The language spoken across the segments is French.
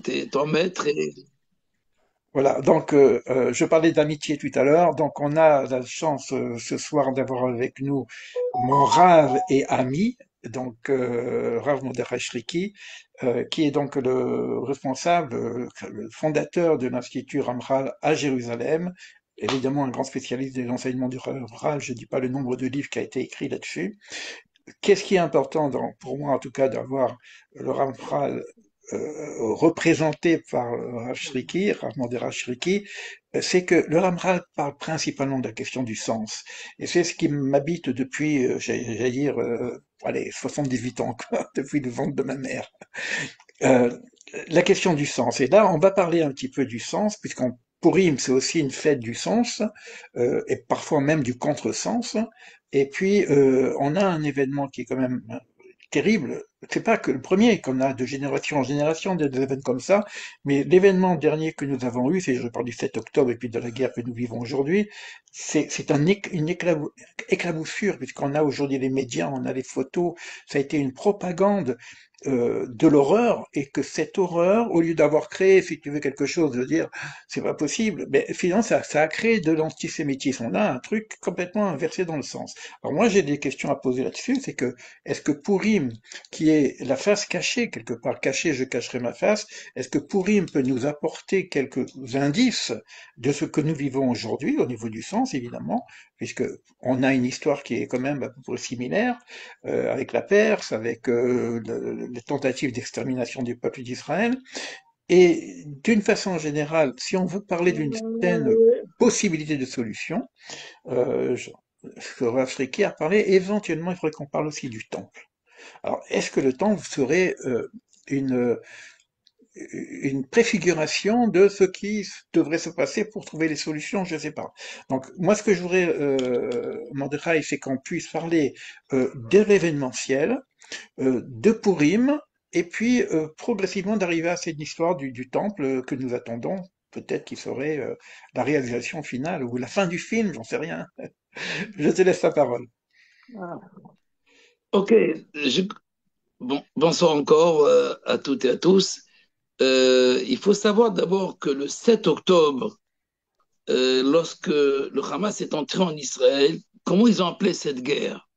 T'es ton maître et Voilà, donc je parlais d'amitié tout à l'heure, donc on a la chance ce soir d'avoir avec nous mon Rav et ami, donc Rav Mordechai Shriki, qui est donc le responsable, le fondateur de l'Institut Ramchal à Jérusalem, évidemment un grand spécialiste de l'enseignement du Ramchal, je dis pas le nombre de livres qui a été écrit là-dessus. Qu'est-ce qui est important pour moi en tout cas d'avoir le Ramchal représenté par Rav Shriki, Rav Mordechai Shriki, c'est que le Ramchal parle principalement de la question du sens. Et c'est ce qui m'habite depuis, j'allais dire, allez, 78 ans, quoi, depuis le ventre de ma mère. Euh, la question du sens. Et là, on va parler un petit peu du sens, puisqu'en Purim, c'est aussi une fête du sens, et parfois même du contresens. Et puis, on a un événement qui est quand même terrible. C'est pas que le premier qu'on a de génération en génération des événements comme ça, mais l'événement dernier que nous avons eu, c'est je parle du 7 octobre et puis de la guerre que nous vivons aujourd'hui, c'est une éclaboussure puisqu'on a aujourd'hui les médias, on a les photos, ça a été une propagande de l'horreur et que cette horreur, au lieu d'avoir créé, si tu veux, quelque chose, de dire c'est pas possible, mais finalement ça a créé de l'antisémitisme. On a un truc complètement inversé dans le sens. Alors moi j'ai des questions à poser là-dessus, c'est que est-ce que Purim, qui est la face cachée, quelque part cachée, je cacherai ma face, est-ce que Purim peut nous apporter quelques indices de ce que nous vivons aujourd'hui, au niveau du sens évidemment, puisque on a une histoire qui est quand même à peu près similaire, avec la Perse, avec les tentatives d'extermination du peuple d'Israël. Et d'une façon générale, si on veut parler d'une certaine possibilité de solution, je, ce que Rav Shriki a parlé, éventuellement, il faudrait qu'on parle aussi du temple. Alors, est-ce que le temple serait une, une préfiguration de ce qui devrait se passer pour trouver les solutions? Je ne sais pas. Donc, moi, ce que je voudrais, Mordechai, c'est qu'on puisse parler de l'événementiel, de Purim, et puis progressivement d'arriver à cette histoire du temple que nous attendons. Peut-être qu'il serait la réalisation finale ou la fin du film, j'en sais rien. Je te laisse la parole. ok. Bonsoir encore à toutes et à tous. Il faut savoir d'abord que le 7 octobre, lorsque le Hamas est entré en Israël, comment ils ont appelé cette guerre?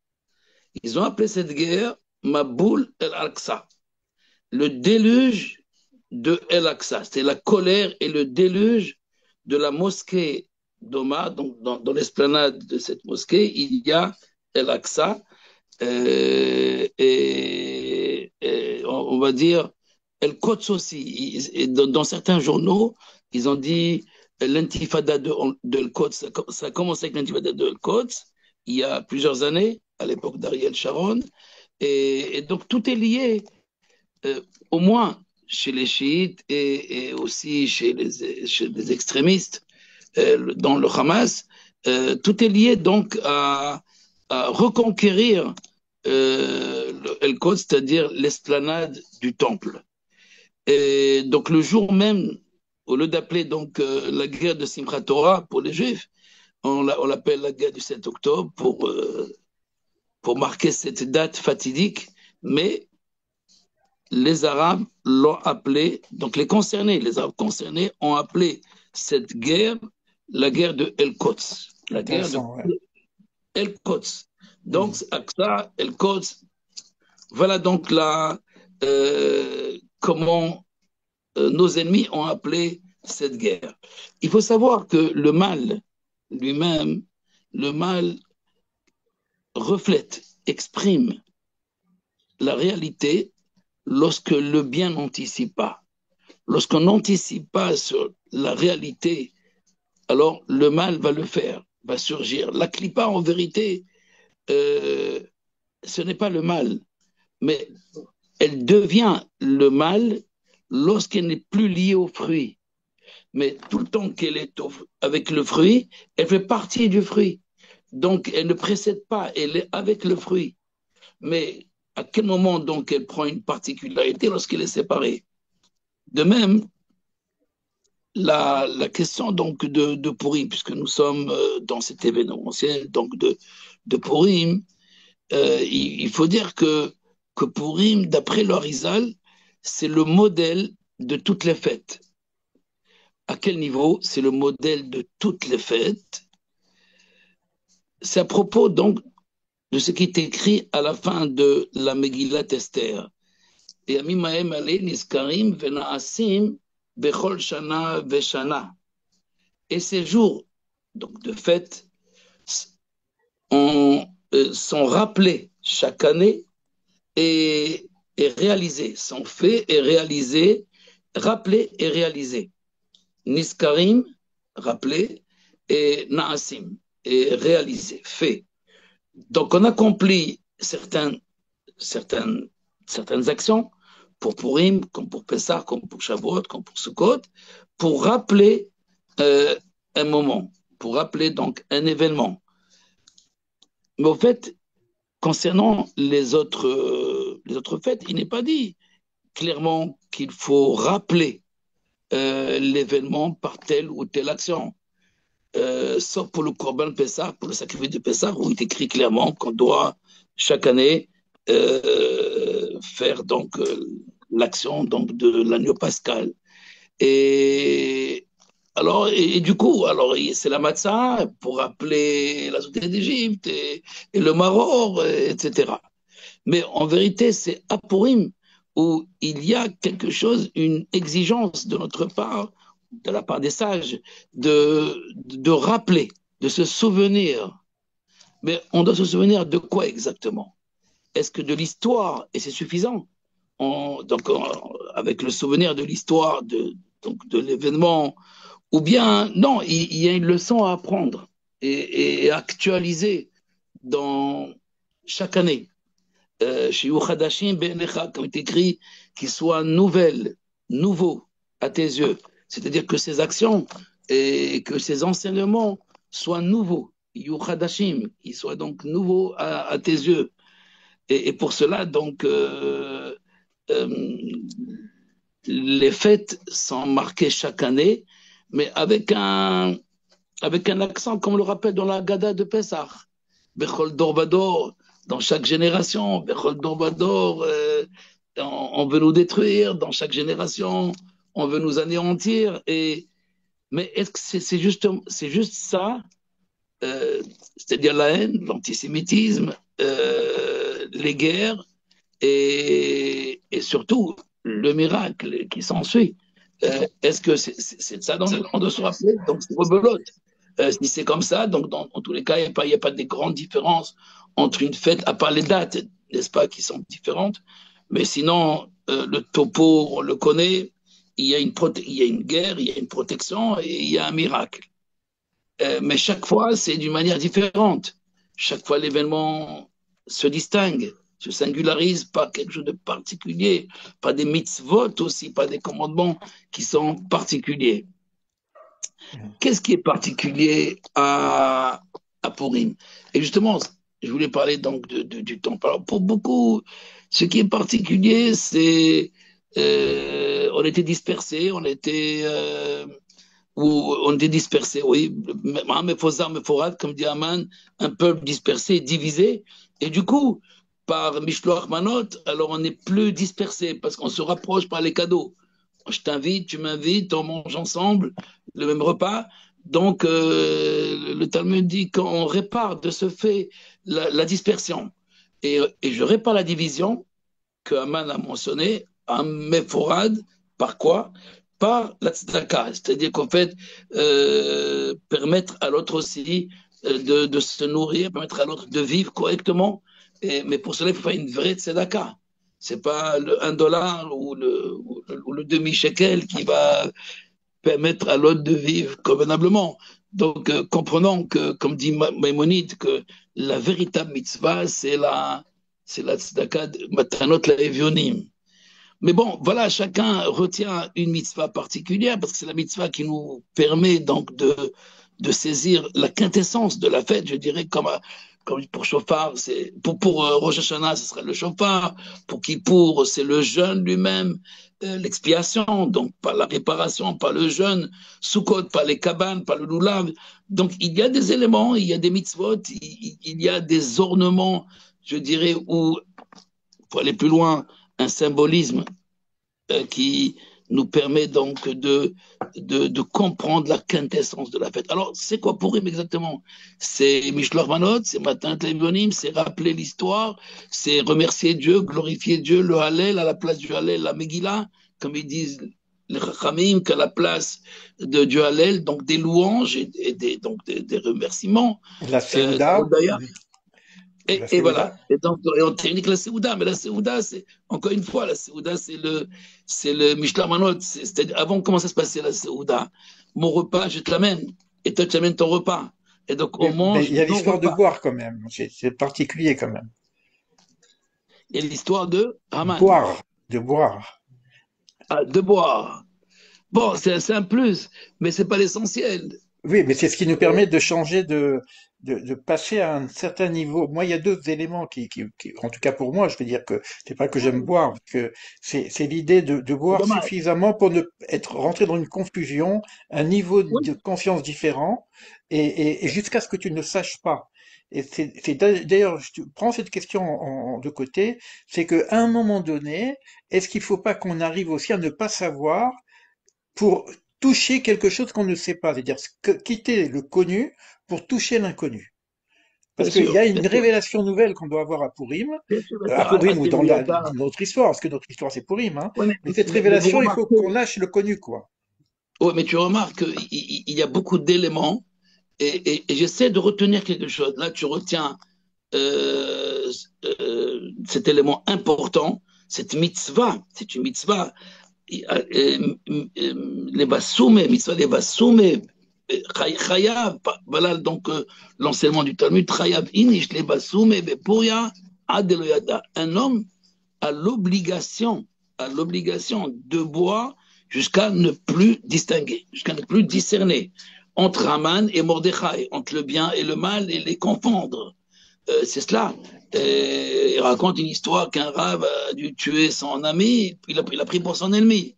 Ils ont appelé cette guerre Maboul el-Aqsa, le déluge de El-Aqsa. C'est la colère et le déluge de la mosquée d'Oma. Donc, dans l'esplanade de cette mosquée, il y a El-Aqsa. On va dire El-Quds aussi. Et dans certains journaux, ils ont dit l'intifada de El-Quds. Ça a commencé avec l'intifada de El-Quds il y a plusieurs années, à l'époque d'Ariel Sharon. Et donc tout est lié, euh, au moins chez les chiites et aussi chez les extrémistes dans le Hamas. Tout est lié donc à reconquérir El Quds, c'est-à-dire l'esplanade du temple. Et donc le jour même, au lieu d'appeler donc la guerre de Simchat Torah pour les Juifs, on l'appelle la guerre du 7 octobre pour marquer cette date fatidique, mais les Arabes l'ont appelé, donc les Arabes concernés ont appelé cette guerre la guerre de El-Quds, la guerre de Intéressant, ouais. El-Quds. Donc, Mhm. Aqsa, El-Quds, voilà donc là comment nos ennemis ont appelé cette guerre. Il faut savoir que le mal lui-même, le mal reflète, exprime la réalité lorsque le bien n'anticipe pas. Lorsqu'on n'anticipe pas sur la réalité, alors le mal va le faire, va surgir. La clipa, en vérité, euh, ce n'est pas le mal, mais elle devient le mal lorsqu'elle n'est plus liée au fruit. Mais tout le temps qu'elle est avec le fruit, elle fait partie du fruit. Donc, elle ne précède pas, elle est avec le fruit. Mais à quel moment donc elle prend une particularité lorsqu'elle est séparée? De même, la question donc de Purim, puisque nous sommes dans cet événementiel donc de Purim, il faut dire que Purim, d'après l'Arizal, c'est le modèle de toutes les fêtes. À quel niveau? C'est le modèle de toutes les fêtes. C'est à propos donc de ce qui est écrit à la fin de la Megillat Esther. Et Amimaem Ale Niskarim Venaasim Bechol Shana Veshana. Et ces jours donc, de fête sont rappelés chaque année et réalisés, sont faits et réalisés, rappelés et réalisés. Niskarim, rappelés, et Naasim, et réalisés, faits. Donc on accomplit certaines, certaines actions pour Purim, comme pour Pessah, comme pour Shavuot, comme pour Sukkot, pour rappeler un moment, pour rappeler donc un événement. Mais au fait, concernant les autres fêtes, il n'est pas dit clairement qu'il faut rappeler l'événement par telle ou telle action. Sauf pour le Corban Pessah, pour le sacrifice de Pessah, où il est écrit clairement qu'on doit chaque année faire donc l'action donc de l'agneau pascal. Et alors, et du coup, alors c'est la matzah pour rappeler la sortie d'Égypte et le maror, etc. Mais en vérité, c'est à Purim où il y a quelque chose, une exigence de notre part, de la part des sages, de rappeler, de se souvenir. Mais on doit se souvenir de quoi exactement? Est-ce que de l'histoire, et c'est suffisant? Avec le souvenir de l'histoire, de l'événement, ou bien, non, il y a une leçon à apprendre et actualiser dans chaque année. Chez Yuchadashim Be'enecha, comme il est écrit, qu'il soit nouvelle, nouveau à tes yeux. C'est-à-dire que ces actions et que ces enseignements soient nouveaux. Yuchadashim, ils soient donc nouveaux à tes yeux. Et pour cela, donc, euh, les fêtes sont marquées chaque année, mais avec un accent, comme on le rappelle dans la Gada de Pessah. Bechol Dorbador, dans chaque génération, Bechol Dorbador, on veut nous détruire, dans chaque génération, on veut nous anéantir. Mais est-ce que c'est juste ça, c'est-à-dire la haine, l'antisémitisme, les guerres et surtout le miracle qui s'ensuit? Est-ce que c'est de ça dont on doit se rappeler? Donc c'est rebelote. Si c'est comme ça, donc dans tous les cas, il n'y a pas de grandes différences entre une fête, à part les dates, n'est-ce pas, qui sont différentes. Mais sinon, le topo, on le connaît, il y a une guerre, il y a une protection et il y a un miracle. Mais chaque fois, c'est d'une manière différente. Chaque fois, l'événement se distingue, se singularise par quelque chose de particulier, par des mitzvot aussi, par des commandements qui sont particuliers. Qu'est-ce qui est particulier à Purim? Et justement, je voulais parler donc du temple. Alors, pour beaucoup, ce qui est particulier, c'est on était dispersés, on était dispersés, oui, comme dit Aman, un peuple dispersé, divisé, et du coup, par Mishloach Manot, alors on n'est plus dispersé parce qu'on se rapproche par les cadeaux. Je t'invite, tu m'invites, on mange ensemble le même repas. Donc, le Talmud dit qu'on répare de ce fait la dispersion. Et je répare la division que Aman a mentionné, un méforad, par quoi? Par la tzedaka, c'est-à-dire qu'en fait, permettre à l'autre aussi de se nourrir, permettre à l'autre de vivre correctement. Mais pour cela, il faut faire une vraie tzedaka. C'est pas le 1 dollar ou le demi-shekel qui va permettre à l'autre de vivre convenablement. Donc, comprenons que, comme dit Maïmonide, que la véritable mitzvah, c'est la tzedaka de matanot la evionim. Mais bon, voilà, chacun retient une mitzvah particulière parce que c'est la mitzvah qui nous permet donc de saisir la quintessence de la fête, je dirais, comme pour Shofar, pour Rosh Hashanah, ce serait le Shofar, pour Kippour, c'est le jeûne lui-même, l'expiation, donc par la réparation, par le jeûne, Sukkot, par les cabanes, par le lulav. Donc il y a des éléments, il y a des mitzvot, il y a des ornements, je dirais, où, pour aller plus loin, un symbolisme qui nous permet donc de comprendre la quintessence de la fête. Alors, c'est quoi Purim exactement? C'est Mishloach Manot, c'est Matin Levonim, c'est rappeler l'histoire, c'est remercier Dieu, glorifier Dieu, le Hallel, à la place du Hallel, la Megillah, comme ils disent les Chachamim, qu'à la place de Dieu Hallel, donc des louanges et des remerciements. La Séouda, la Et voilà. Séouda, Et donc, et on technique la Séouda, mais la Séouda, c'est, encore une fois, la Séouda, c'est le Mishla Manot. C'est-à-dire, avant, comment ça se passait la Séouda? Mon repas, je te l'amène. Et toi, tu amènes ton repas. Et donc, on mais mange il y a nos l'histoire de repas. boire quand même, c'est particulier quand même. Et l'histoire de Haman, Boire, de boire. de boire. Bon, c'est un plus, mais c'est pas l'essentiel. Oui, mais c'est ce qui nous permet de changer de passer à un certain niveau. Moi, il y a deux éléments en tout cas pour moi, je veux dire que c'est pas que j'aime boire, que c'est l'idée de C'est boire dommage. suffisamment pour ne être rentré dans une confusion, un niveau Oui, de conscience différent, et jusqu'à ce que tu ne saches pas. Et d'ailleurs, je prends cette question de côté, c'est qu'à un moment donné, est-ce qu'il faut pas qu'on arrive aussi à ne pas savoir pour toucher quelque chose qu'on ne sait pas, c'est-à-dire quitter le connu pour toucher l'inconnu. Parce qu'il y a bien une sûr, révélation nouvelle qu'on doit avoir bien À sûr. Purim ou dans Adéloyada. notre histoire, parce que notre histoire c'est Purim, hein. Oui, Mais cette mais vous révélation, il faut qu'on remarquez, lâche le connu, quoi. ouais, mais tu remarques qu'il y a beaucoup d'éléments et j'essaie de retenir quelque chose. Là, tu retiens euh, cet élément important, cette mitzvah, c'est une mitzvah. Les bassoumé, mitzvah les bassoumé, chayav, voilà donc l'enseignement du Talmud, chayav inish les bassoumé, bepuria, adeloyada. Un homme a l'obligation de boire jusqu'à ne plus distinguer, jusqu'à ne plus discerner entre Haman et Mordechai, entre le bien et le mal et les confondre. C'est cela. Il raconte une histoire qu'un rave a dû tuer son ami, il a pris pour son ennemi.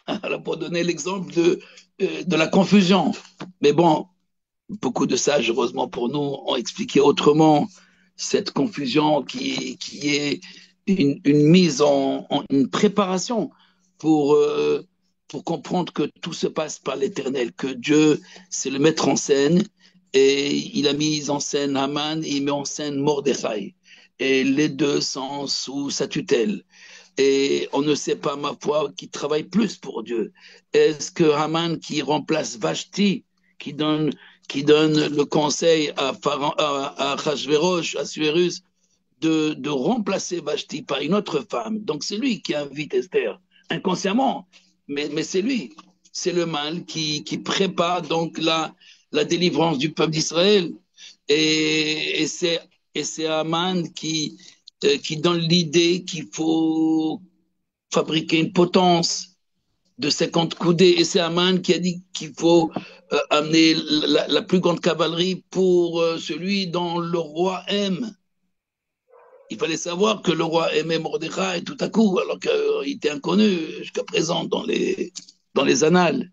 Alors, pour donner l'exemple de la confusion. Mais bon, beaucoup de sages, heureusement pour nous, ont expliqué autrement cette confusion qui est une mise une préparation pour, euh, pour comprendre que tout se passe par l'éternel, que Dieu, c'est le mettre en scène, et il a mis en scène Haman, et il met en scène Mordechai. Et les deux sont sous sa tutelle. Et on ne sait pas, ma foi, qui travaille plus pour Dieu. Est-ce que Haman qui remplace Vashti, qui donne, qui donne le conseil à Achashverosh, à Suérus, de remplacer Vashti par une autre femme. Donc c'est lui qui invite Esther, inconsciemment, mais c'est lui. C'est le mal qui prépare donc la délivrance du peuple d'Israël. Et c'est Haman qui donne l'idée qu'il faut fabriquer une potence de 50 coudées. Et c'est Haman qui a dit qu'il faut amener la plus grande cavalerie pour celui dont le roi aime. Il fallait savoir que le roi aimait Mordechai tout à coup, alors qu'il était inconnu jusqu'à présent dans les annales.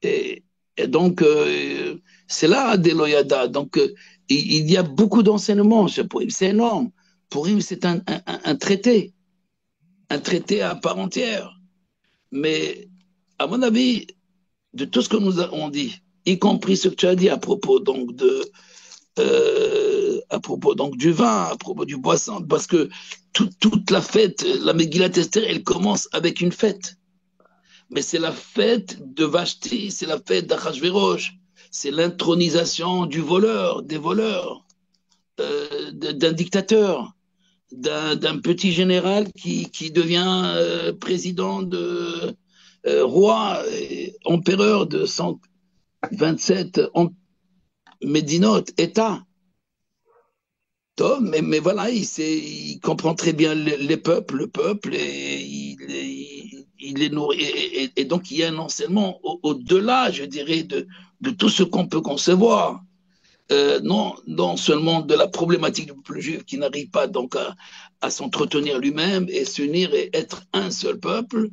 Et, et donc, c'est là Deloyada. Donc, il y a beaucoup d'enseignements sur Purim. C'est énorme. Purim, c'est un traité à part entière. Mais, à mon avis, de tout ce que nous avons dit, y compris ce que tu as dit à propos donc du vin, à propos du boisson, parce que toute la fête, la Megillat Esther, elle commence avec une fête. Mais c'est la fête de Vashti, c'est la fête d'Achashverosh, c'est l'intronisation du voleur, des voleurs, d'un dictateur, d'un petit général qui devient président roi, empereur de 127 médinotes, États. Mais voilà, il comprend très bien les peuples, le peuple, et il les nourrit. Et donc, il y a un enseignement au-delà, je dirais, de tout ce qu'on peut concevoir. Non seulement de la problématique du peuple juif qui n'arrive pas donc à s'entretenir lui-même et s'unir et être un seul peuple,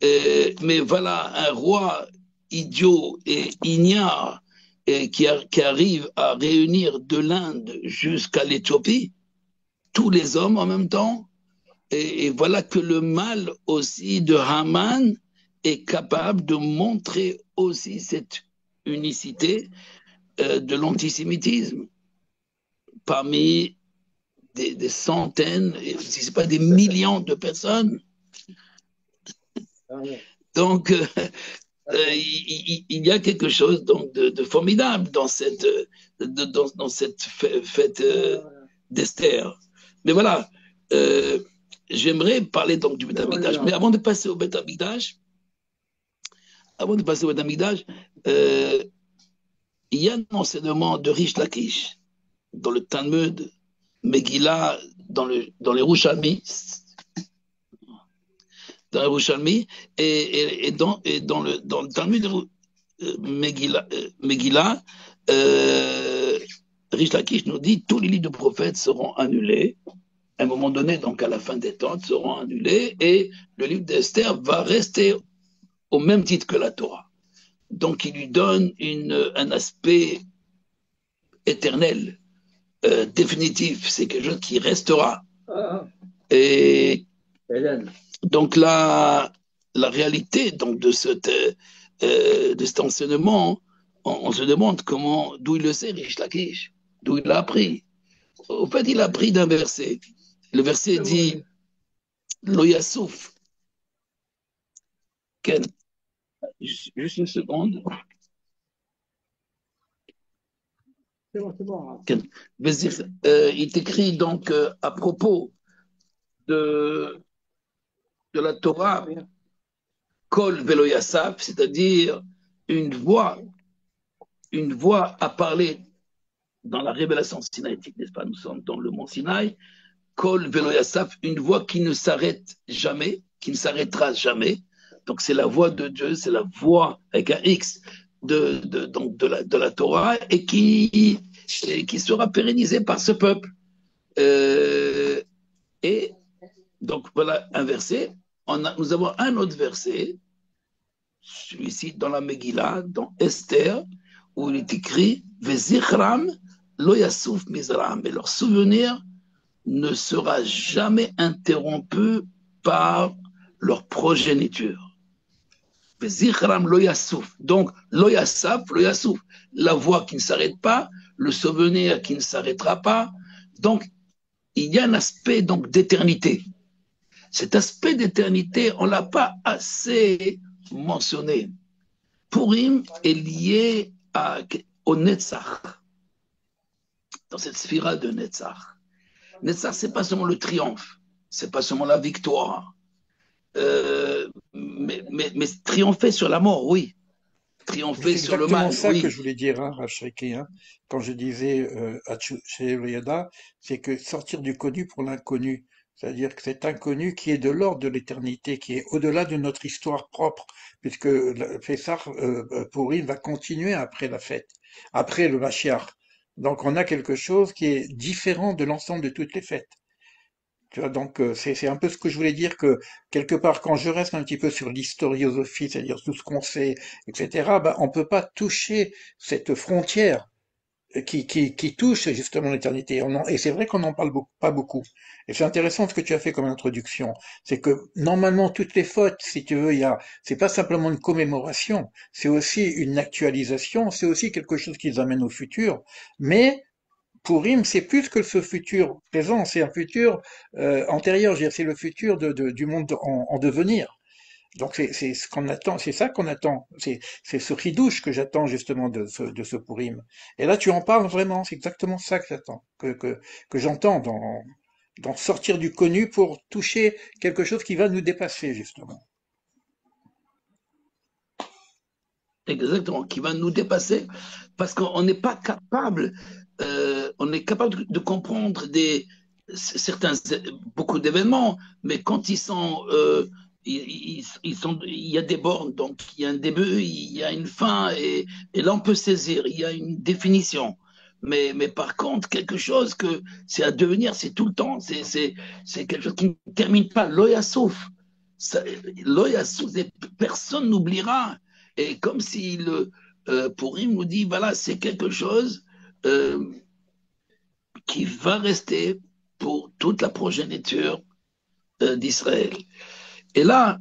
mais voilà, un roi idiot et ignare et qui arrive à réunir de l'Inde jusqu'à l'Éthiopie tous les hommes en même temps, Et voilà que le mal aussi de Haman est capable de montrer aussi cette unicité de l'antisémitisme parmi des centaines, si ce n'est pas des millions de personnes. Donc, il y a quelque chose donc, de formidable dans dans cette fête d'Esther. Mais voilà, j'aimerais parler donc du Beth Amikdash. Mais avant de passer au Beth Amikdash, il y a un enseignement de Rish Lakish dans le Talmud, Megillah, dans les Rouchalmi, et dans le Talmud Megillah, Rish Lakish nous dit tous les livres de prophètes seront annulés. À un moment donné, donc à la fin des temps, seront annulés et le livre d'Esther va rester au même titre que la Torah. Donc il lui donne un aspect éternel, définitif. C'est quelque chose qui restera. Et donc la réalité donc, de cet enseignement, on se demande d'où il le sait, Rish Lakish, d'où il l'a appris. Au fait, il a appris d'un verset. Le verset dit Lo Yassouf. Juste une seconde. C'est bon. Il écrit donc à propos de la Torah, Kol Velo Yassaf, c'est-à-dire une voix à parler dans la révélation sinaïtique, n'est-ce pas? Nous sommes dans le mont Sinaï. Kol Velo Yassaf, une voix qui ne s'arrête jamais, qui ne s'arrêtera jamais. Donc c'est la voix de Dieu, c'est la voix avec un X de la Torah et qui sera pérennisée par ce peuple. Et donc voilà un verset. Nous avons un autre verset, celui-ci dans la Megillah, dans Esther, où il est écrit Vezichram lo yasuf mizram, et leur souvenir ne sera jamais interrompu par leur progéniture. Vezichram lo yasuf, donc lo yasaf, lo yasuf, la voix qui ne s'arrête pas, le souvenir qui ne s'arrêtera pas. Donc il y a un aspect donc d'éternité. Cet aspect d'éternité, on ne l'a pas assez mentionné. Purim est lié au Netzach, dans cette sphira de Netzach. Netzach, ce n'est pas seulement le triomphe, ce n'est pas seulement la victoire, mais triompher sur la mort, oui. Triompher sur le mal, c'est exactement ça oui. que je voulais dire, hein, Rachreki, hein, quand je disais chez Eliada, c'est que sortir du connu pour l'inconnu. C'est-à-dire que cet inconnu qui est de l'ordre de l'éternité, qui est au-delà de notre histoire propre, puisque Pessah Pourim va continuer après la fête, après le Mashiach. Donc on a quelque chose qui est différent de l'ensemble de toutes les fêtes. Tu vois, donc c'est un peu ce que je voulais dire que quelque part quand je reste un petit peu sur l'historiosophie, c'est-à-dire tout ce qu'on sait, etc. Ben on peut pas toucher cette frontière qui touche justement l'éternité. Et c'est vrai qu'on n'en parle pas beaucoup. Et c'est intéressant ce que tu as fait comme introduction. C'est que normalement toutes les fautes, si tu veux, c'est pas simplement une commémoration, c'est aussi une actualisation, c'est aussi quelque chose qui les amène au futur. Mais Purim, c'est plus que ce futur présent, c'est un futur antérieur, je veux dire, c'est le futur du monde en devenir. Donc c'est ce qu'on attend, c'est ça qu'on attend, c'est ce ridouche que j'attends justement de ce Purim. Et là tu en parles vraiment, c'est exactement ça que j'attends, que j'entends dans sortir du connu pour toucher quelque chose qui va nous dépasser justement. Exactement, qui va nous dépasser parce qu'on n'est pas capable, on est capable de comprendre certains, beaucoup d'événements, mais quand ils sont, il y a des bornes, donc il y a un début, il y a une fin, et là on peut saisir, il y a une définition. Mais par contre, quelque chose que c'est à devenir, c'est tout le temps, c'est quelque chose qui ne termine pas. L'oya souffle. L'oya souffle, personne n'oubliera. Et comme si Pourim nous dit, voilà, c'est quelque chose qui va rester pour toute la progéniture d'Israël. Et là,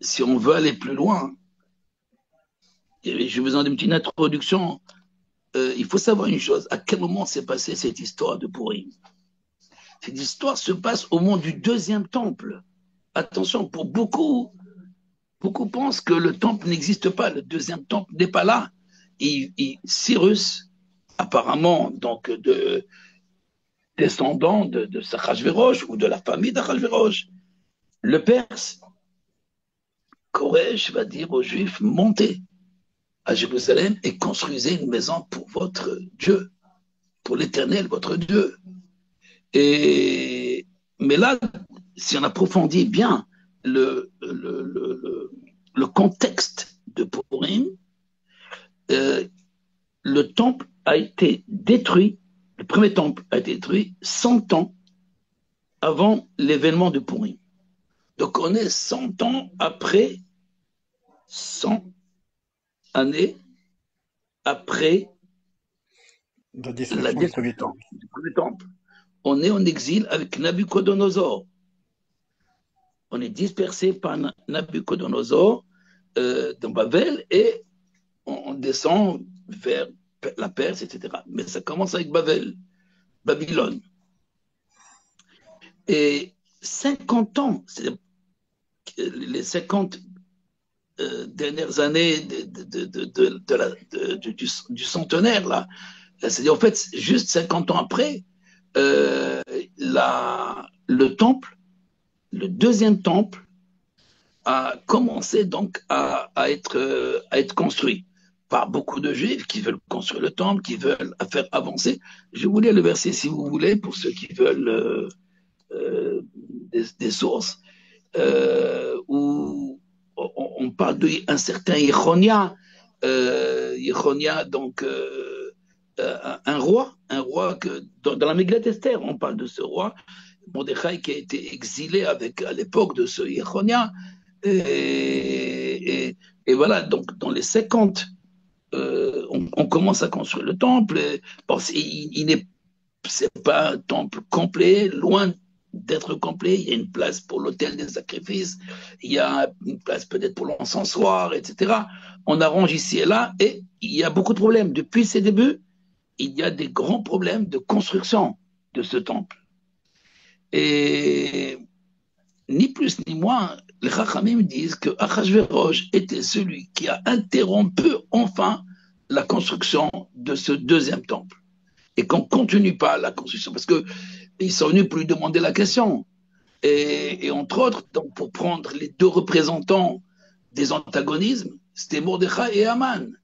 si on veut aller plus loin, j'ai besoin d'une petite introduction. Il faut savoir une chose, à quel moment s'est passée cette histoire de Purim? Cette histoire se passe au moment du deuxième temple. Attention, pour beaucoup, beaucoup pensent que le temple n'existe pas, le deuxième temple n'est pas là. Cyrus, apparemment, donc descendant de Achashverosh ou de la famille d'Achashverosh, le Perse, Koresh va dire aux Juifs, montez à Jérusalem et construisez une maison pour votre Dieu, pour l'Éternel, votre Dieu. Mais là, si on approfondit bien le contexte de Purim, le temple a été détruit, le premier temple a été détruit 100 ans avant l'événement de Purim. Donc on est 100 ans après, 100 années après la la destruction du premier destruction temple. du premier temple. On est en exil avec Nabucodonosor. On est dispersé par Nabucodonosor dans Babel et on descend vers la Perse, etc. Mais ça commence avec Babylone. Et 50 ans, c'est les 50 dernières années du centenaire, là, c'est-à-dire en fait, juste 50 ans après, le temple, le deuxième temple, a commencé donc à être construit par beaucoup de juifs qui veulent construire le temple, qui veulent faire avancer. Je vais vous lire le verset si vous voulez, pour ceux qui veulent des sources, où on parle d'un certain Yechonia, donc un roi que dans la Mégillat Esther, on parle de ce roi, Mordechai qui a été exilé à l'époque de ce Yechonia, et voilà, donc dans les 50, on commence à construire le temple. Bon, c'est pas un temple complet, loin d'être complet. Il y a une place pour l'autel des sacrifices, il y a une place peut-être pour l'encensoir, etc. On arrange ici et là, et il y a beaucoup de problèmes. Depuis ses débuts, il y a des grands problèmes de construction de ce temple. Et ni plus ni moins, les Chachamim disent que Achashverosh était celui qui a interrompu enfin la construction de ce deuxième temple. Et qu'on ne continue pas la construction, parce qu'ils sont venus pour lui demander la question. Et entre autres, donc, pour prendre les deux représentants des antagonismes, c'était Mordechai et Haman.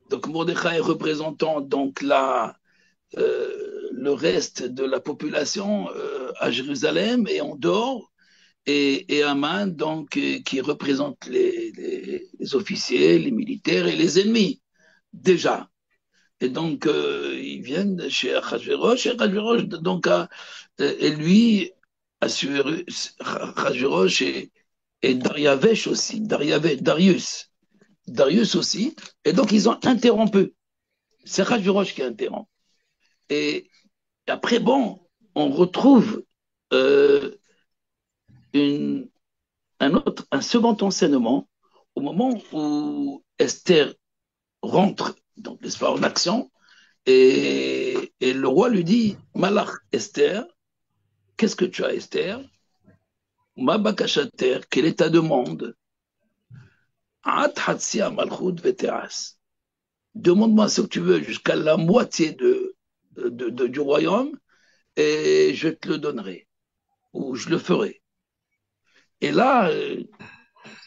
Donc Mordechai représentant donc le reste de la population à Jérusalem et en dehors, et Haman, donc, qui représente les officiers, les militaires et les ennemis, déjà. Et donc, ils viennent chez Achashverosh, et Achashverosh, donc, et lui, Achashverosh et Dariavesh aussi, Darius aussi, et donc ils ont interrompu. C'est Achashverosh qui interrompt. Et après, bon, on retrouve euh, une, un second enseignement au moment où Esther rentre donc, en action et le roi lui dit Malach Esther, qu'est-ce que tu as Esther? Ma bakashater, quelle est ta demande? Demande-moi ce que tu veux jusqu'à la moitié du royaume et je te le donnerai ou je le ferai. Et là,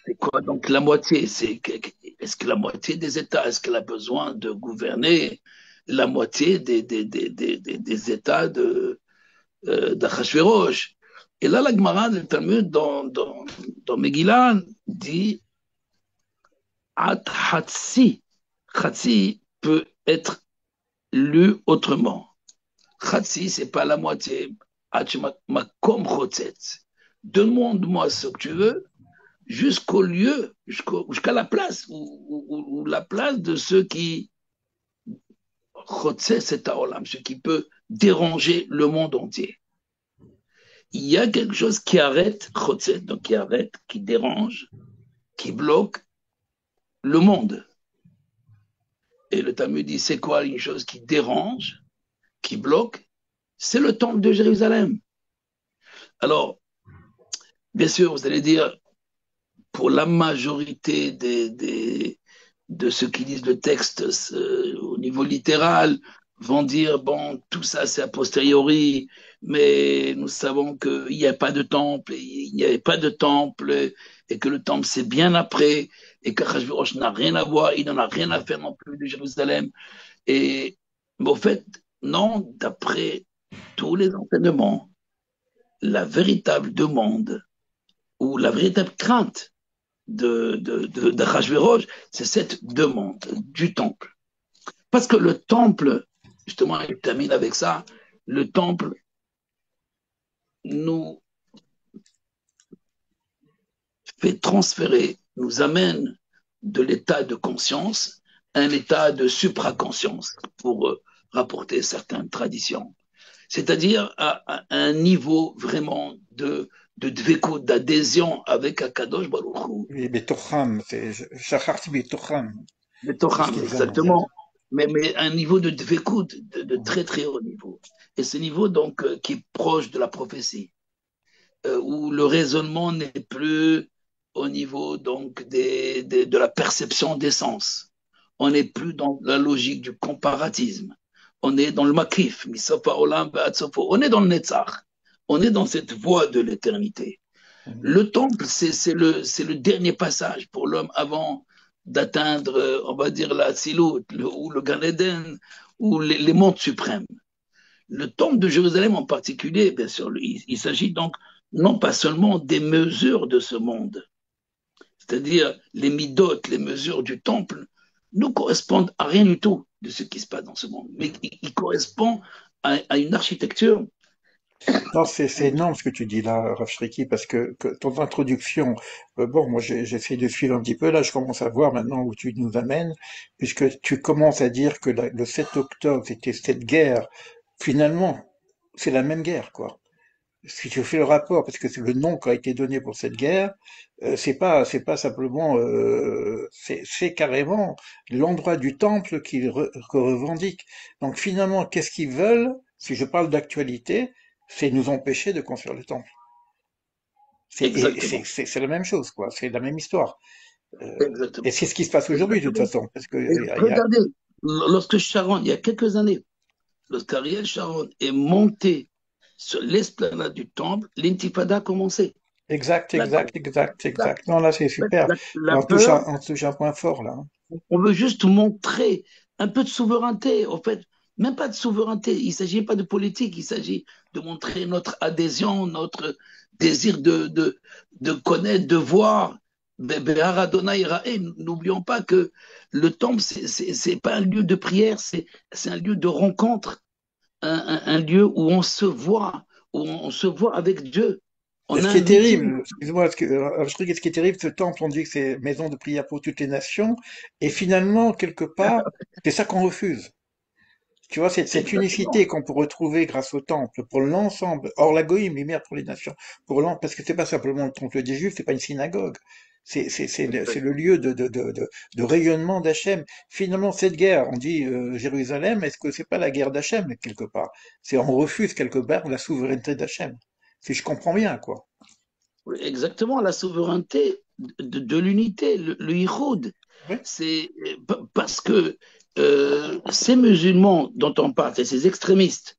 c'est quoi donc la moitié? Est-ce que la moitié des États, est-ce qu'elle a besoin de gouverner la moitié des États d'Achashverosh? Et là, la Gemara, le Talmud, dans Megillah, dit At Hatsi. Hatsi peut être lu autrement. Hatsi, c'est pas la moitié. Demande-moi ce que tu veux jusqu'au lieu, jusqu'à la place, ou la place de ceux qui ceux qui peut déranger le monde entier. il y a quelque chose qui arrête, donc qui arrête, qui dérange, qui bloque le monde. Et le Talmud dit, c'est quoi une chose qui dérange, qui bloque? C'est le temple de Jérusalem. Alors, bien sûr, vous allez dire, pour la majorité de ceux qui lisent le texte au niveau littéral, vont dire, bon, tout ça c'est a posteriori, mais nous savons qu'il n'y a pas de temple, il n'y avait pas de temple, et que le temple c'est bien après, et qu'Achashverosh n'a rien à voir, il n'en a rien à faire non plus de Jérusalem. Et mais au fait, non, d'après tous les enseignements, la véritable demande ou la véritable crainte d'Achashverosh, c'est cette demande du temple. Parce que le temple, justement, il termine avec ça, le temple nous fait transférer, nous amène de l'état de conscience à un état de supraconscience, pour rapporter certaines traditions. C'est-à-dire à un niveau vraiment de dvekut, d'adhésion avec Akadosh Baruch Hu. Oui, Betocham, c'est Shacharti Betocham, Le c'est ce Torah, qu'ils aiment dire. exactement. Mais un niveau de dvekut, de très très haut niveau. Et ce niveau donc qui est proche de la prophétie, où le raisonnement n'est plus au niveau donc de la perception des sens. On n'est plus dans la logique du comparatisme. On est dans le makif, misofa olam ba'atzofo. On est dans le netzach. On est dans cette voie de l'éternité. Le temple, c'est le dernier passage pour l'homme avant d'atteindre, on va dire, la Silout, ou le Gan Eden, ou les mondes suprêmes. Le temple de Jérusalem en particulier, bien sûr, il s'agit donc non pas seulement des mesures de ce monde, c'est-à-dire les midotes, les mesures du temple, ne correspondent à rien du tout de ce qui se passe dans ce monde, mais il correspond à une architecture. Non, c'est énorme ce que tu dis là, Rav Shriki, parce que ton introduction, bon, moi j'essaie de suivre un petit peu, là je commence à voir maintenant où tu nous amènes, puisque tu commences à dire que le 7 octobre, c'était cette guerre, finalement, c'est la même guerre, quoi. Si tu fais le rapport, parce que c'est le nom qui a été donné pour cette guerre, c'est pas simplement, c'est carrément l'endroit du temple que revendiquent. Donc finalement, qu'est-ce qu'ils veulent? Si je parle d'actualité, c'est nous empêcher de construire le temple. Exactement. C'est la même chose, quoi. C'est la même histoire. Et Exactement. c'est ce qui se passe aujourd'hui, de toute Exactement. façon, parce que Et il y a, regardez, lorsque Sharon, il y a quelques années, lorsqu'Ariel Sharon est monté sur l'esplanade du temple, l'intifada a commencé. exact, La, exact, exact, exact. Non, là, c'est super. la peur, On touche un point fort, là, hein. on veut juste montrer un peu de souveraineté. En fait, même pas de souveraineté. Il ne s'agit pas de politique, il s'agit de montrer notre adhésion, notre désir de connaître, de voir. N'oublions pas que le temple, c'est pas un lieu de prière, c'est un lieu de rencontre, un lieu où on se voit, avec Dieu. Et On ce a qui un est meeting. terrible, excuse-moi, je trouve que ce qui est terrible, ce temple, on dit que c'est maison de prière pour toutes les nations, et finalement, quelque part, c'est ça qu'on refuse. Tu vois, cette unicité Exactement. qu'on peut retrouver grâce au temple pour l'ensemble, hors la goïm, mais pour les nations, parce que c'est pas simplement le temple des Juifs, c'est pas une synagogue. C'est le lieu de rayonnement d'Hachem. Finalement, cette guerre, on dit Jérusalem, est-ce que c'est pas la guerre d'Hachem, quelque part? On refuse quelque part la souveraineté d'Hachem. Si je comprends bien, quoi. Oui, exactement, la souveraineté de l'unité, le Ihoud. Oui, C'est parce que ces musulmans dont on parle, ces extrémistes,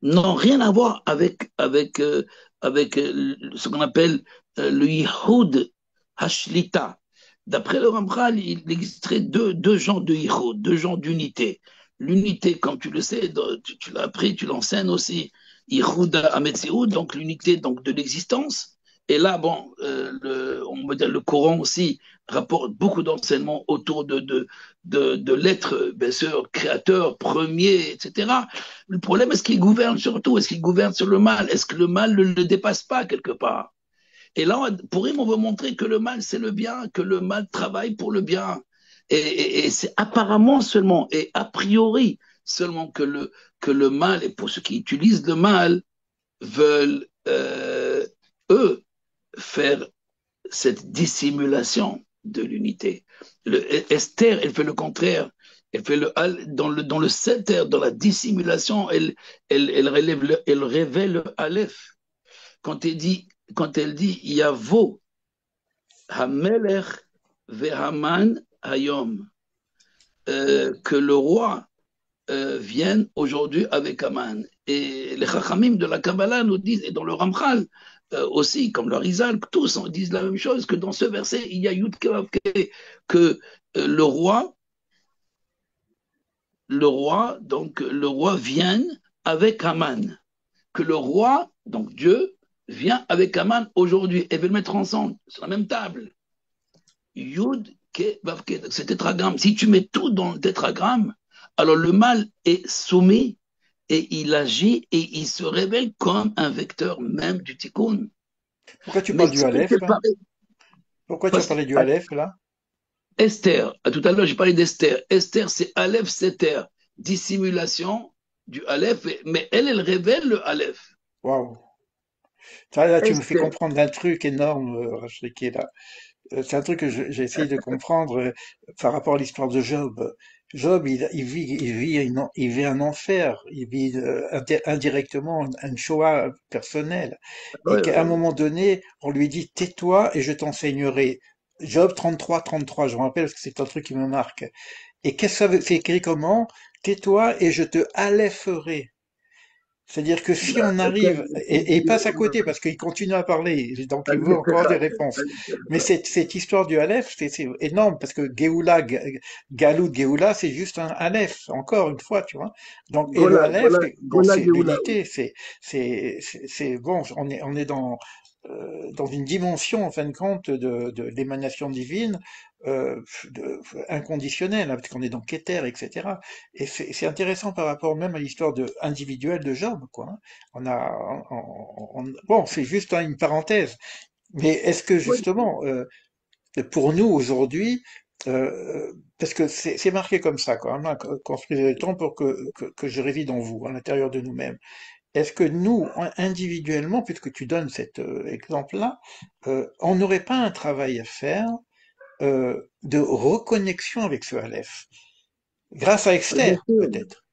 n'ont rien à voir avec ce qu'on appelle le Ihoud Hashlita. D'après le Rambral, il existerait deux genres de Ihoud, deux genres d'unité. L'unité, comme tu le sais, tu l'as appris, tu l'enseignes aussi, Ihoud Ametsioud, donc l'unité donc, de l'existence. Et là, bon, on va dire le Coran aussi rapporte beaucoup d'enseignements autour de l'être, bien sûr, créateur, premier, etc. Le problème, est-ce qu'il gouverne sur tout? Est-ce qu'il gouverne sur le mal? Est-ce que le mal ne le dépasse pas quelque part? Et là, pour lui, on veut montrer que le mal, c'est le bien, que le mal travaille pour le bien. Et c'est apparemment seulement, et a priori seulement que le mal, et pour ceux qui utilisent le mal, veulent eux, faire cette dissimulation de l'unité. Esther, elle fait le contraire. Elle fait dans le setter, dans la dissimulation, elle révèle le Aleph. Quand elle dit, quand elle dit Yavo, Hamelech Vehaman Hayom, que le roi vienne aujourd'hui avec Aman. Et les Chachamim de la Kabbalah nous disent, et dans le Ramchal aussi, comme le Rizal, tous disent la même chose, que dans ce verset, il y a Yud Kevavke, que le roi vienne avec Aman. Que le roi, donc Dieu, vient avec Aman aujourd'hui et veut le mettre ensemble sur la même table. Yud Kevavke, c'est tétragramme. Si tu mets tout dans le tétragramme, alors le mal est soumis et il agit et il se révèle comme un vecteur même du tikkun. Pourquoi tu Mais parles du si on Aleph, fait là? pareil, Pourquoi tu as parce que parlé du Aleph, là? Esther, tout à l'heure j'ai parlé d'Esther. Esther, c'est Aleph Seter, dissimulation du Aleph, mais elle révèle le Aleph. Waouh. Ça, là, tu me fais Esther, comprendre un truc énorme, Rachel, qui est là. C'est un truc que j'ai essayé de comprendre par rapport à l'histoire de Job. Job, il vit un enfer, il vit indirectement une Shoah personnelle, et ouais, qu'à un ouais, moment donné, on lui dit tais-toi et je t'enseignerai. Job 33, je me rappelle parce que c'est un truc qui me marque. Et qu'est-ce que ça veut, c'est écrit comment? Tais-toi et je te alepherai. C'est-à-dire que si on arrive, et il passe à côté parce qu'il continue à parler, donc il veut encore des réponses. Mais cette histoire du Aleph, c'est énorme parce que Galout, Géoula, c'est juste un Aleph, encore une fois, tu vois. Donc, et le Gola, Aleph, Gola, bon, Gola c'est Geoula. l'unité, bon, on est dans une dimension, en fin de compte, de l'émanation divine, inconditionnelle, hein, parce qu'on est dans Keter, etc. Et c'est intéressant par rapport même à l'histoire individuelle de Job, quoi, hein. On a, bon, c'est juste une parenthèse. Mais est-ce que Oui, justement, pour nous aujourd'hui, parce que c'est marqué comme ça, quand même, hein, construisez le temps pour que je réside en vous, à l'intérieur de nous-mêmes. Est-ce que nous, individuellement, puisque tu donnes cet exemple-là, on n'aurait pas un travail à faire de reconnexion avec ce Aleph, grâce à bien Esther, sûr. peut-être?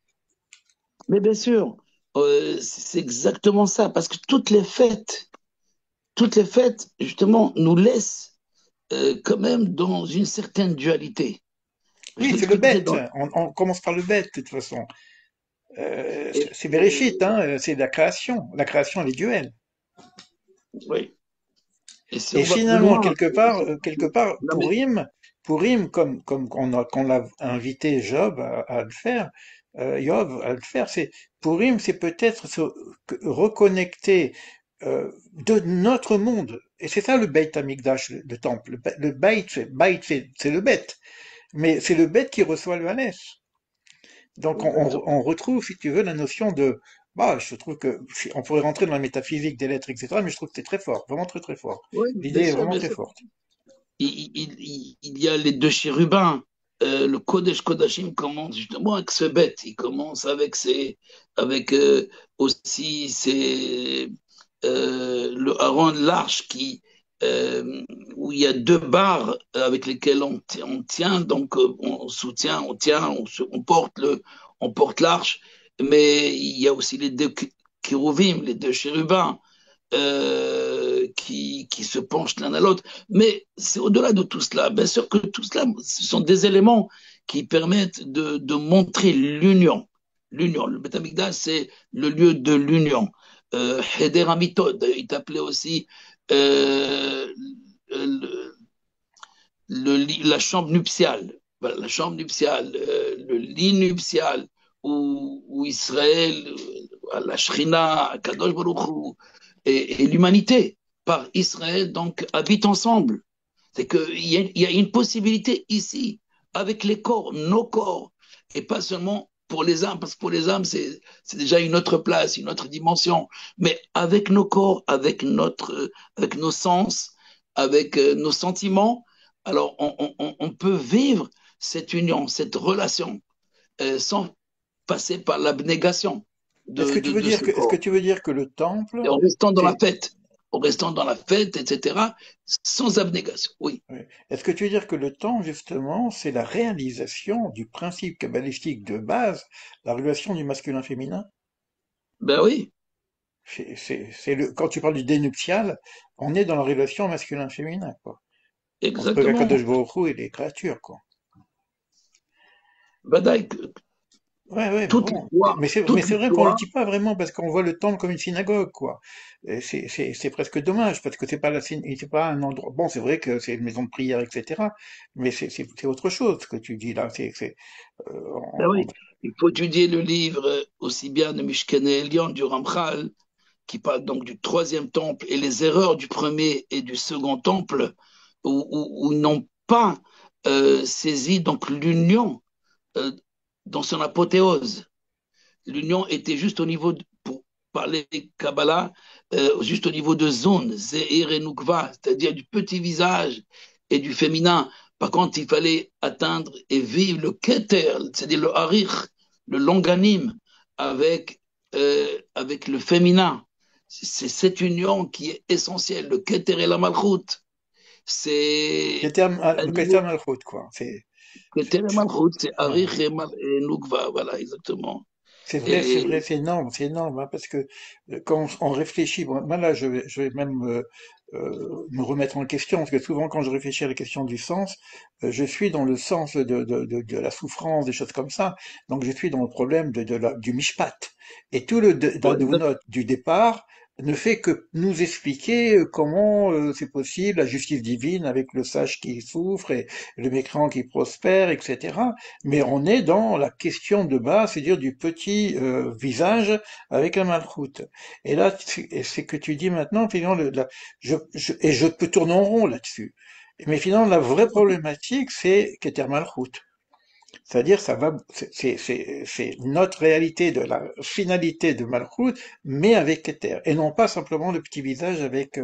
Mais bien sûr, c'est exactement ça, parce que toutes les fêtes, justement, nous laissent quand même dans une certaine dualité. Je Oui, c'est le l'expliquerai bête. dans. On commence par le bête, de toute façon. Et, C'est Bereshit, hein, c'est la création. La création, elle est duel. oui. Et si Et on va plus finalement, loin, quelque part, non mais, Purim, comme qu'on l'a invité Job à le faire, Job à le faire, Purim, c'est peut-être se reconnecter de notre monde. Et c'est ça le Beit Hamikdash, le temple. Le Beit, c'est le bête. Mais c'est le bête qui reçoit le Hanès. Donc exactement. on retrouve, si tu veux, la notion de... Bah, je trouve que on pourrait rentrer dans la métaphysique des lettres, etc., mais je trouve que c'est très fort, vraiment très très fort. Oui, L'idée est vraiment bien très sûr. forte. Il y a les deux chérubins. Le Kodesh Kodashim commence justement avec ce bête. Il commence avec aussi le Aaron l'arche où il y a deux barres avec lesquelles on tient, donc on soutient, on tient, on porte l'arche. Mais il y a aussi les deux kérouvim, les deux chérubins qui se penchent l'un à l'autre. Mais c'est au-delà de tout cela. Bien sûr que tout cela, ce sont des éléments qui permettent de montrer l'union. L'union. Le Beth Amikdash, c'est le lieu de l'union. Heder Amitod, il t'appelait aussi le, la chambre nuptiale. Voilà, la chambre nuptiale, le lit nuptial, où Israël, la Shrina, Kadosh Baruch Hu, et l'humanité par Israël donc habitent ensemble. C'est qu'il y a une possibilité ici, avec les corps, nos corps, et pas seulement pour les âmes, parce que pour les âmes, c'est déjà une autre place, une autre dimension, mais avec nos corps, avec nos sens, avec nos sentiments, alors on peut vivre cette union, cette relation, sans passer par l'abnégation Est-ce que tu veux de dire ce est-ce que corps, tu veux dire que le temple, et en restant dans la c'est fête. en restant dans la fête, etc., sans abnégation. Oui, Oui. Est-ce que tu veux dire que le temps, justement, c'est la réalisation du principe kabbalistique de base, la relation du masculin-féminin? ben oui, Quand tu parles du dénuptial, on est dans la relation masculin-féminin, quoi. Entre exactement. Akadosh Baruch Hu et les créatures, quoi. Badaï, Ouais, ouais, mais toute bon. l'histoire, Mais toute c'est vrai qu'on le l'histoire, dit pas vraiment parce qu'on voit le temple comme une synagogue, quoi. Et c'est presque dommage parce que c'est pas un endroit. Bon, c'est vrai que c'est une maison de prière, etc. Mais c'est autre chose ce que tu dis là. ben On- oui, il faut étudier le livre aussi bien de Mishkene Elion, du Ramchal, qui parle donc du troisième temple et les erreurs du premier et du second temple, où ils n'ont pas saisi donc l'union euh, dans son apothéose. L'union était juste au niveau, pour parler Kabbalah, juste au niveau de zone, Zeir et Nukva, c'est-à-dire du petit visage et du féminin. Par contre, il fallait atteindre et vivre le Keter, c'est-à-dire le Harich, le longanime, avec le féminin. C'est cette union qui est essentielle, le Keter et la Malchut. C'est un Le niveau, Keter Malchut, quoi. Keter et C'est- Malchut, c'est ouais. Harich et Nukva, voilà, exactement. C'est Et vrai, c'est énorme, hein, parce que quand on réfléchit, bon, moi là, je vais même me remettre en question, parce que souvent quand je réfléchis à la question du sens, je suis dans le sens de la souffrance, des choses comme ça, donc je suis dans le problème du mishpat. Et tout ouais, Dadonot du départ ne fait que nous expliquer comment c'est possible, la justice divine avec le sage qui souffre et le mécréant qui prospère, etc. Mais on est dans la question de base, c'est-à-dire du petit visage avec un malchoute. Et là, c'est que tu dis maintenant, finalement, et je peux tourner en rond là-dessus. Mais finalement, la vraie problématique, c'est Keter Malchut. C'est-à-dire, c'est notre réalité de la finalité de Malchut, mais avec Keter. Et non pas simplement le petit visage avec,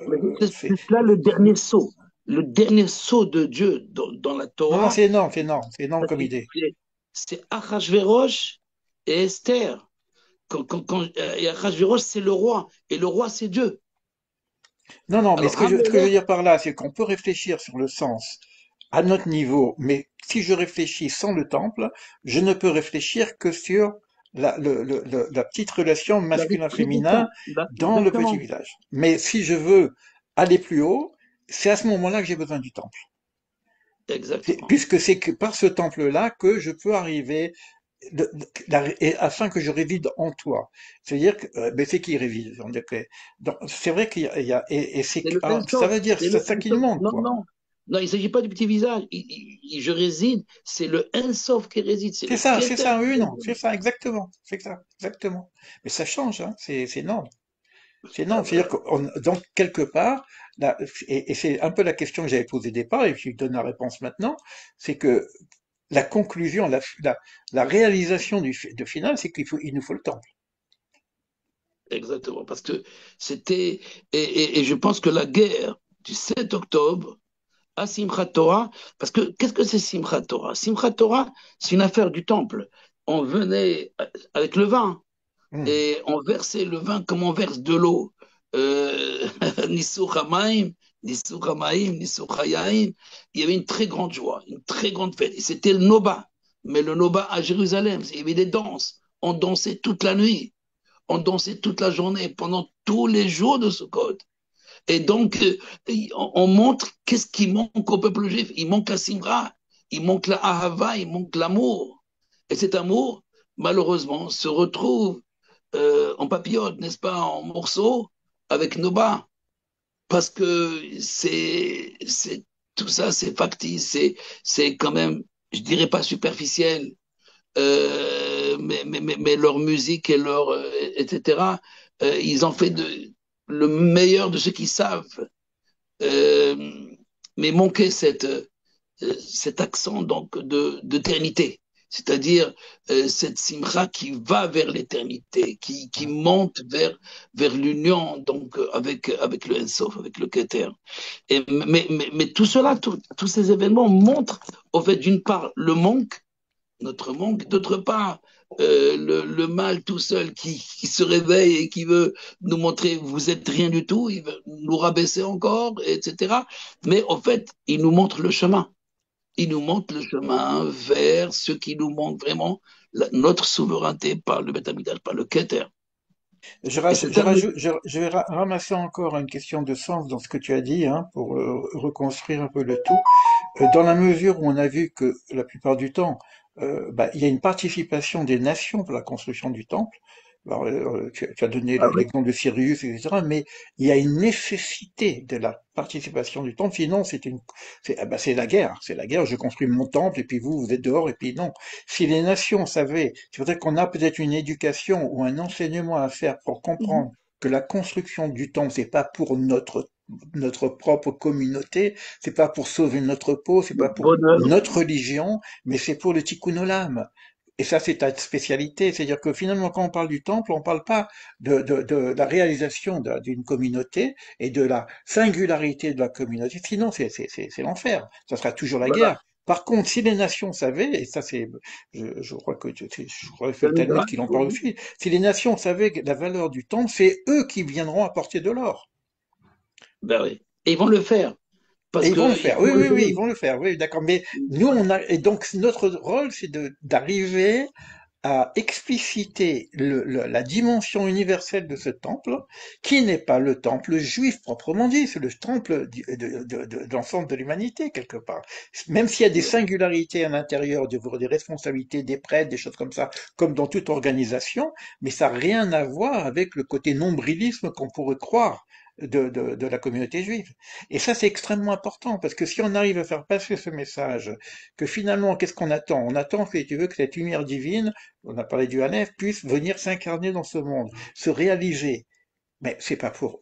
mais euh, c'est- c'est là le dernier saut de Dieu dans la non, non, Torah, c'est énorme comme idée. c'est Achashverosh et Esther. Et Achashverosh, c'est le roi, et le roi, c'est Dieu. Non, non, mais Alors, ce que je veux Amalek, dire par là, c'est qu'on peut réfléchir sur le sens à notre niveau, mais si je réfléchis sans le temple, je ne peux réfléchir que sur la petite relation la masculin-féminin distribution, dans le petit exactement, village. Mais si je veux aller plus haut, c'est à ce moment-là que j'ai besoin du temple. exactement. Puisque c'est que par ce temple-là que je peux arriver et afin que je réside en toi. C'est-à-dire que ben, c'est qui réside. Donc, c'est vrai et C'est le ça Ensof, veut dire c'est c'est le ça qui nous Ensof. manque Non, quoi. non, non, il ne s'agit pas du petit visage. Je réside, c'est le Ensof qui réside, c'est le C'est Keter ça, qui oui, non, réside. c'est ça exactement, c'est ça, exactement. Mais ça change, hein, c'est énorme. C'est énorme, c'est-à-dire donc quelque part, là, et c'est un peu la question que j'avais posée au départ, et je donne la réponse maintenant, c'est que la conclusion, la réalisation de final, c'est il nous faut le temps. Exactement, parce que c'était, et je pense que la guerre du 7 octobre à Simchat Torah, parce que qu'est-ce que c'est Simchat Torah? Simchat Torah, c'est une affaire du temple. On venait avec le vin Hmm. et on versait le vin comme on verse de l'eau. Nisuch Hamayim, Nisuch Hamayim, Nisuch Hayayim. Il y avait une très grande joie, une très grande fête. Et c'était le Noba, mais le Noba à Jérusalem. Il y avait des danses. On dansait toute la nuit. On dansait toute la journée, pendant tous les jours de Sukkot. Et donc, on montre qu'est-ce qui manque au peuple juif. Il manque la simra, il manque la ahava, il manque l'amour. Et cet amour, malheureusement, se retrouve en papillote, n'est-ce pas, en morceaux, avec nos bas. Parce que tout ça, c'est factice, c'est quand même, je dirais pas superficiel, mais leur musique et etc. Ils ont fait le meilleur de ce qu'ils savent, euh, mais manquait cet accent donc d'éternité, c'est-à-dire cette simcha qui va vers l'éternité, qui monte vers l'union donc avec le Ensof, avec le Keter. Mais tout cela, tous ces événements montrent au fait d'une part le manque, notre manque, d'autre part le mal tout seul qui se réveille et qui veut nous montrer vous êtes rien du tout, il veut nous rabaisser encore, etc. Mais en fait, il nous montre le chemin. Il nous montre le chemin vers ce qui nous montre vraiment notre souveraineté par le Beth Amikdash, par le Keter. Et c'est ça le... Je vais ramasser encore une question de sens dans ce que tu as dit, hein, pour reconstruire un peu le tout. Dans la mesure où on a vu que la plupart du temps, il y a une participation des nations pour la construction du temple. Alors, tu as donné Ah oui, l'exemple de Sirius, etc., mais il y a une nécessité de la participation du temple. Sinon, c'est la guerre. C'est la guerre. Je construis mon temple et puis vous êtes dehors et puis non. Si les nations savaient, c'est vrai qu'on a peut-être une éducation ou un enseignement à faire pour comprendre que la construction du temple, c'est pas pour notre propre communauté, c'est pas pour sauver notre peau, c'est le pas pour bonheur, notre religion, mais c'est pour le tikkun olam. Et ça, c'est ta spécialité. C'est-à-dire que finalement, quand on parle du temple, on parle pas de la réalisation d'une communauté et de la singularité de la communauté. Sinon, c'est l'enfer. Ça sera toujours la voilà, guerre. Par contre, si les nations savaient, et ça je crois que je crois que c'est c'est le le Talmud Midrash, qui en parle oui. aussi, si les nations savaient que la valeur du temple, c'est eux qui viendront apporter de l'or. Ben oui. Et ils vont le faire, Et parce ils vont le qu'il faire. faut Oui, oui, oui, ils révéler. vont le faire. Oui, d'accord. Mais nous, et donc notre rôle, c'est d'arriver à expliciter la dimension universelle de ce temple, qui n'est pas le temple juif proprement dit, c'est le temple de l'ensemble de l'humanité, quelque part. Même s'il y a des singularités à l'intérieur, des responsabilités des prêtres, des choses comme ça, comme dans toute organisation, mais ça n'a rien à voir avec le côté nombrilisme qu'on pourrait croire de la communauté juive. Et ça, c'est extrêmement important, parce que si on arrive à faire passer ce message, que finalement, qu'est-ce qu'on attend? On attend, si tu veux, que cette lumière divine, on a parlé du Aleph, puisse venir s'incarner dans ce monde, se réaliser. Mais c'est pas pour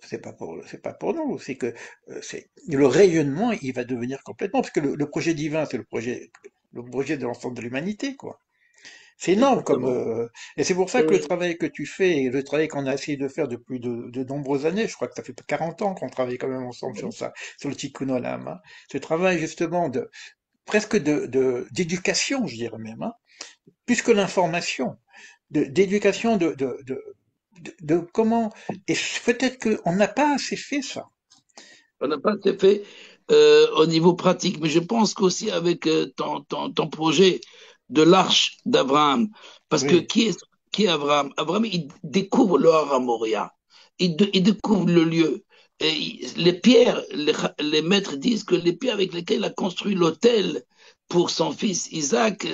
nous. C'est que c'est le rayonnement, il va devenir complètement, parce que le projet divin, c'est le projet de l'ensemble de l'humanité, quoi. C'est énorme comme Exactement. et c'est pour ça que le Et travail que tu fais et le travail qu'on a essayé de faire depuis de nombreuses années, je crois que ça fait 40 ans qu'on travaille quand même ensemble sur ça, sur le Tikkun Olam, hein. Ce travail justement de presque d'éducation, je dirais même, hein, plus que l'information, d'éducation de comment, et peut-être qu'on n'a pas assez fait ça. on n'a pas assez fait au niveau pratique, mais je pense qu'aussi avec ton projet de l'arche d'Abraham, parce que Oui, qui est Abraham? Abraham, il découvre le Har Moria, il découvre le lieu. Et les pierres, les maîtres disent que les pierres avec lesquelles il a construit l'autel pour son fils Isaac,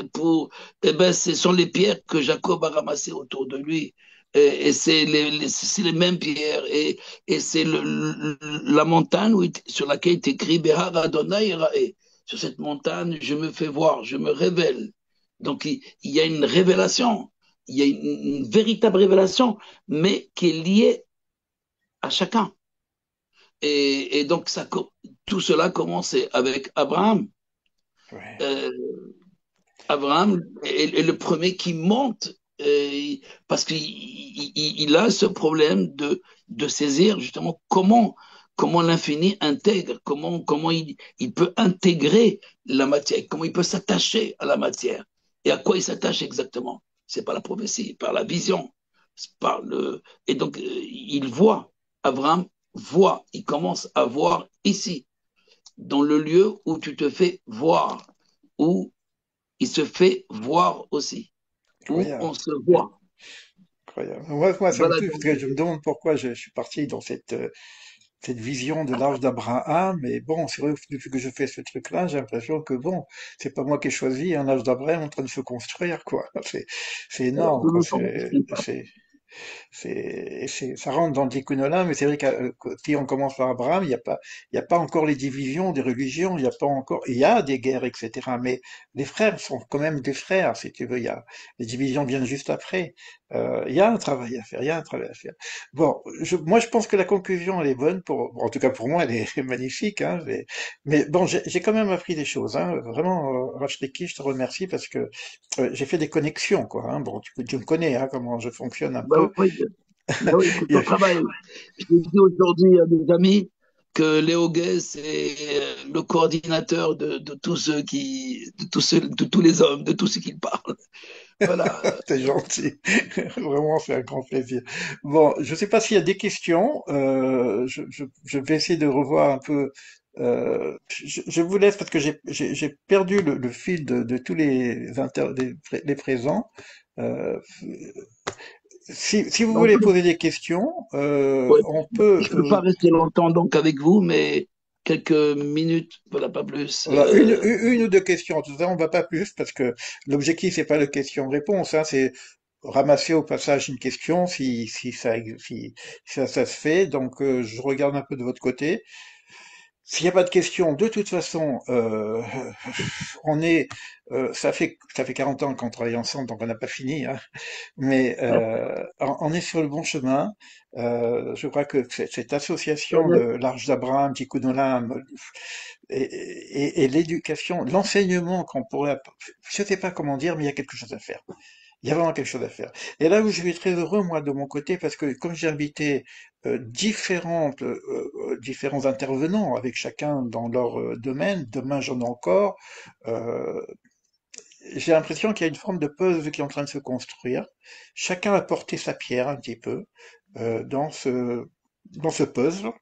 eh ben, ce sont les pierres que Jacob a ramassées autour de lui. Et c'est c'est les mêmes pierres. Et c'est la montagne sur laquelle est écrit Behar Adonai Rae. Sur cette montagne, je me fais voir, je me révèle. Donc il y a une révélation, il y a une véritable révélation, mais qui est liée à chacun. Et donc tout cela commence avec Abraham. ouais, Euh, Abraham est le premier qui monte parce qu'il a ce problème de saisir justement comment l'infini intègre, comment il peut intégrer la matière, comment il peut s'attacher à la matière. Et à quoi il s'attache exactement? C'est par la prophétie, par la vision, et donc il voit, Abraham voit, il commence à voir ici, dans le lieu où tu te fais voir, où il se fait voir aussi, où incroyable, on se voit. incroyable. Moi, ça me Voilà, touche parce donc, que je me demande pourquoi je suis parti dans cette vision de l'âge d'Abraham. Mais bon, c'est vrai que depuis que je fais ce truc-là, j'ai l'impression que bon, c'est pas moi qui ai choisi un âge d'Abraham en train de se construire, quoi. C'est énorme, quoi. Ça rentre dans le tikkun mais c'est vrai que si on commence par Abraham, il y a pas encore les divisions des religions, il y a pas encore, il y a des guerres, etc. Mais les frères sont quand même des frères, si tu veux. Les divisions viennent juste après. Il y a un travail à faire, il y a un travail à faire. Bon, moi, je pense que la conclusion, elle est bonne bon, en tout cas pour moi, elle est magnifique, hein. Mais bon, j'ai quand même appris des choses, hein. Vraiment, Rachleki, je te remercie parce que j'ai fait des connexions, quoi, hein. Bon, tu me connais, hein, comment je fonctionne un bah peu. oui, bah oui, c'est ton travail. Je dis aujourd'hui à mes amis que Léo Guès est le coordinateur de tous ceux de tous les hommes, de tous ceux qui parlent. Voilà. C'est gentil. Vraiment, c'est un grand plaisir. Bon, je ne sais pas s'il y a des questions. Je vais essayer de revoir un peu. Je vous laisse parce que j'ai perdu le fil de tous les présents. Euh, si vous Donc, voulez poser des questions, ouais, on peut. je ne peux pas rester longtemps donc avec vous, mais quelques minutes, voilà, pas plus. Voilà, une ou deux questions. Tout ça, on va pas plus parce que l'objectif c'est pas le question-réponse, hein, c'est ramasser au passage une question si ça se fait. Donc je regarde un peu de votre côté. S'il n'y a pas de questions, de toute façon, on est, ça fait 40 ans qu'on travaille ensemble, donc on n'a pas fini, hein, mais on est sur le bon chemin. Je crois que cette association de l'Arche d'Abraham, Tikkun Olam, et l'éducation, l'enseignement qu'on pourrait, je ne sais pas comment dire, mais il y a quelque chose à faire. Il y a vraiment quelque chose à faire. Et là où je suis très heureux, moi, de mon côté, parce que comme j'ai invité différents intervenants, avec chacun dans leur domaine, demain j'en ai encore, euh, j'ai l'impression qu'il y a une forme de puzzle qui est en train de se construire. Chacun a porté sa pierre un petit peu dans ce puzzle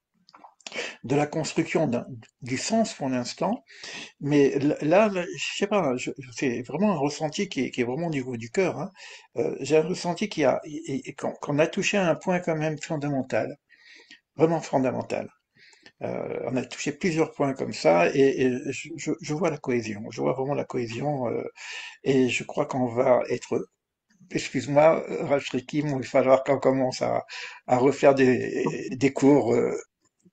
de la construction du sens pour l'instant. Mais là, je sais pas, c'est vraiment un ressenti qui est vraiment au niveau du cœur, hein. J'ai un ressenti qu'on a touché à un point quand même fondamental, vraiment fondamental. On a touché plusieurs points comme ça et je vois la cohésion, je vois vraiment la cohésion et je crois qu'on va être, excuse-moi, Rachrikim, il va falloir qu'on commence à refaire des cours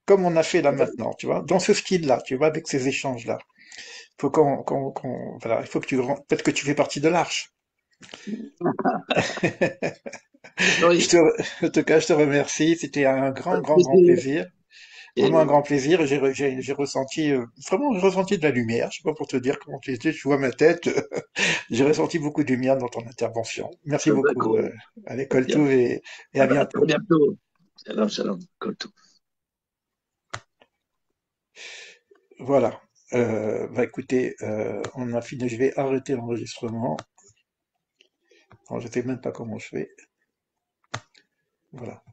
comme on a fait là maintenant, tu vois, dans ce style-là, tu vois, avec ces échanges-là. Faut voilà, il faut que peut-être que tu fais partie de l'arche. Je Oui, te, en tout cas, je te remercie. C'était un grand, avec grand, grand plaisir. plaisir. Vraiment un Et, grand plaisir. J'ai ressenti, vraiment, j'ai ressenti de la lumière. Je sais pas pour te dire comment tu étais. Tu vois ma tête. J'ai ressenti beaucoup de lumière dans ton intervention. Merci beaucoup, d'accord. à l'école Bien. tout et à À très bientôt. bientôt. Shalom, shalom. Kol Voilà. Bah écoutez, on a fini. Je vais arrêter l'enregistrement. Alors, je sais même pas comment je fais. Voilà.